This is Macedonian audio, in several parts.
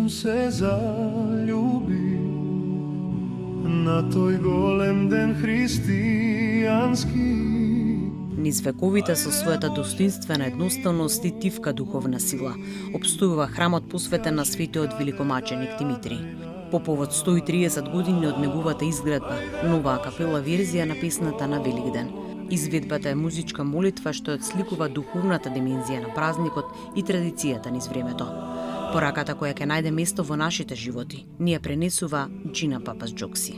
сум се залюбил на тој голем ден христијански. Низ вековите со својата достоинствена едноставност и тивка духовна сила обстојува храмот посветен на светиот великомаченик Димитрий. По повод 130 години од неговата изградба, нова капела верзија на песната на Великден. Изведбата е музичка молитва што отсликува духовната димензија на празникот и традицијата низ времето. Пораката која ќе најде место во нашите животи, ни ја пренесува Джина Папас Джокси.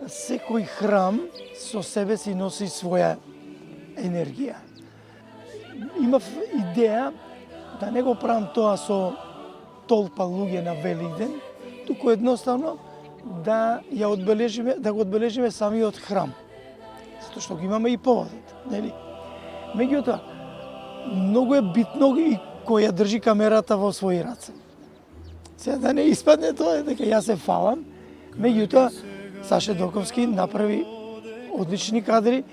Секој храм со себе си носи своја енергија. Имав идеја да не го правам тоа со толпа луѓе на Великден, туку едноставно да го одбележиме самиот храм. Затоа што го имаме и поводот, нели? Меѓутоа, многу е битно и кој ја држи камерата во своји раце. Сега да не испадне тоа дека јас се фалам, меѓутоа Саше Доковски направи одлични кадри.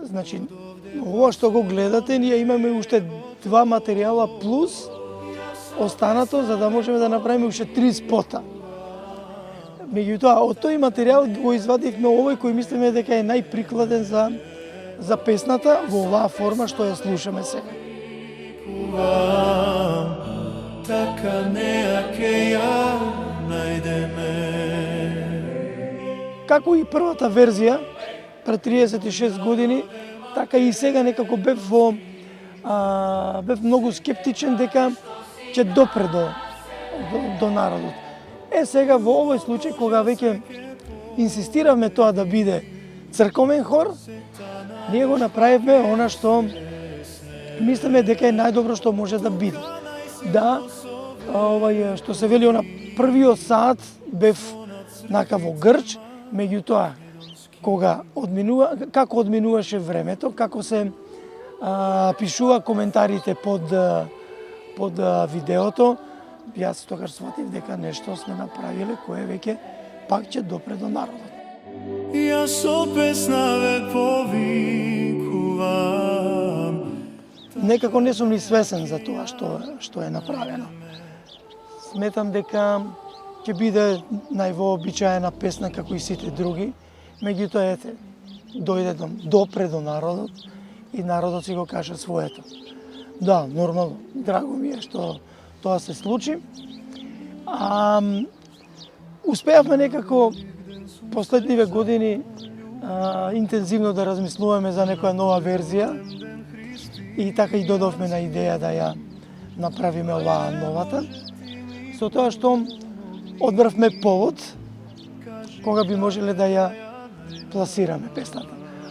Значи, ова што го гледате, ние имаме уште 2 материјала плюс останато, за да можеме да направиме уште 3 спота. Меѓутоа, од тој материјал го извадивме овој кој мислиме дека е најприкладен за песната во оваа форма што ја слушаме сега. Така неа ке ја најдеме. Како и првата верзија, пред 36 години, така и сега некако бев многу скептичен дека ќе допре до народот. Сега во овој случај, кога веќе инсистиравме тоа да биде црковен хор, ние го направивме она што мислиме дека е најдобро што може да биде. Да, што се вели, на првиот саат бев нака во грч, меѓутоа, како одминуваше времето, како се пишува коментарите под видеото, јас тогаш сватив дека нешто сме направиле кое веќе пак ќе допре до народот. Јас со песна ве повикувам. Некако не сум ни свесен за тоа што е направено. Сметам дека ќе биде највообичаена песна како и сите други, меѓутоа ете, дојде допре до народот и народот си го каже своето. Да, нормално, драго ми е што тоа се случи. Успеавме некако последниве години интензивно да размислуваме за некоја нова верзија и така и додовме на идеја да ја направиме оваа новата, со тоа што одбравме повод кога би можеле да ја пласираме песната.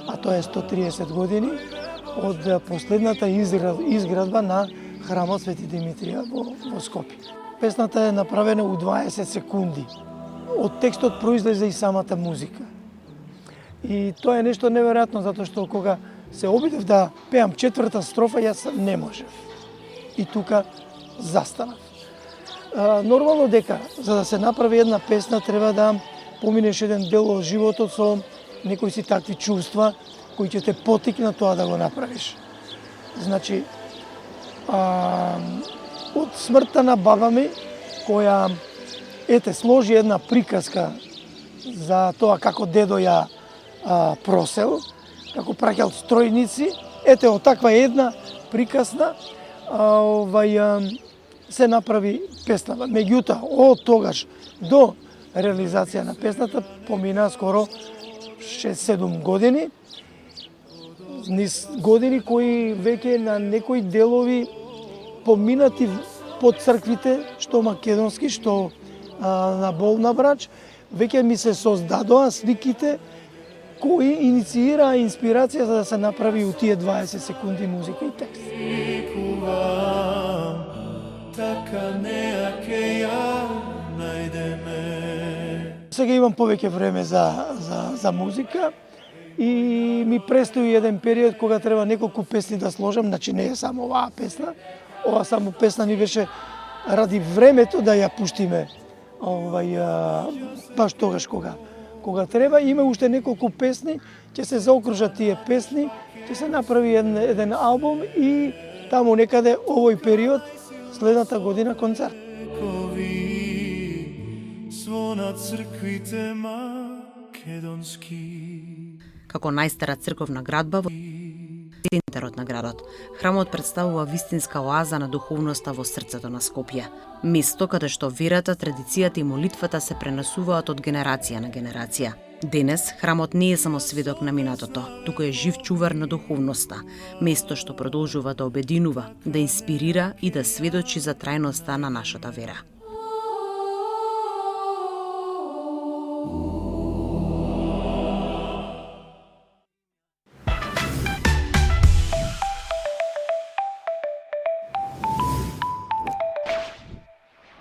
А тоа е 130 години од последната изградба на храмот Свети Димитрија во Скопје. Песната е направена у 20 секунди. Од текстот произлезе и самата музика. И тоа е нешто неверојатно, затоа што кога се обидев да пеам 4-та строфа, јас не можев. И тука застанав. Нормално дека, за да се направи една песна, треба да поминеш еден дел од животот со некои си такви чувства, кои ќе те потикна тоа да го направиш. Значи, од смртта на баба ми, која сложи една приказка за тоа како дедо ја просел, како праќал стројници, од таква една приказна се направи песната. Меѓутоа, од тогаш до реализација на песната помина скоро 6-7 години, низ години кои веќе на некои делови поминати под црквите, што македонски, што на Болна Брач, веќе ми се создадоа сликите кои инициираа инспирација за да се направи у тие 20 секунди музика и текст. Сега имам повеќе време за музика и ми престои еден период кога треба неколку песни да сложам, значи не е само оваа песна. Ова само песна ни беше ради времето да ја пуштиме баш тогаш кога кога треба. Има уште неколку песни, ќе се заокружат тие песни, ќе се направи еден албум и таму некаде овој период, следната година концерт. Звона црквите македонски. Како најстара црковна градба во центарот на градот, храмот представува вистинска оаза на духовноста во срцето на Скопје. Место каде што верата, традицијата и молитвата се пренесуваат од генерација на генерација. Денес, храмот не е само сведок на минатото, туку е жив чувар на духовноста, место што продолжува да обединува, да инспирира и да сведочи за трајноста на нашата вера.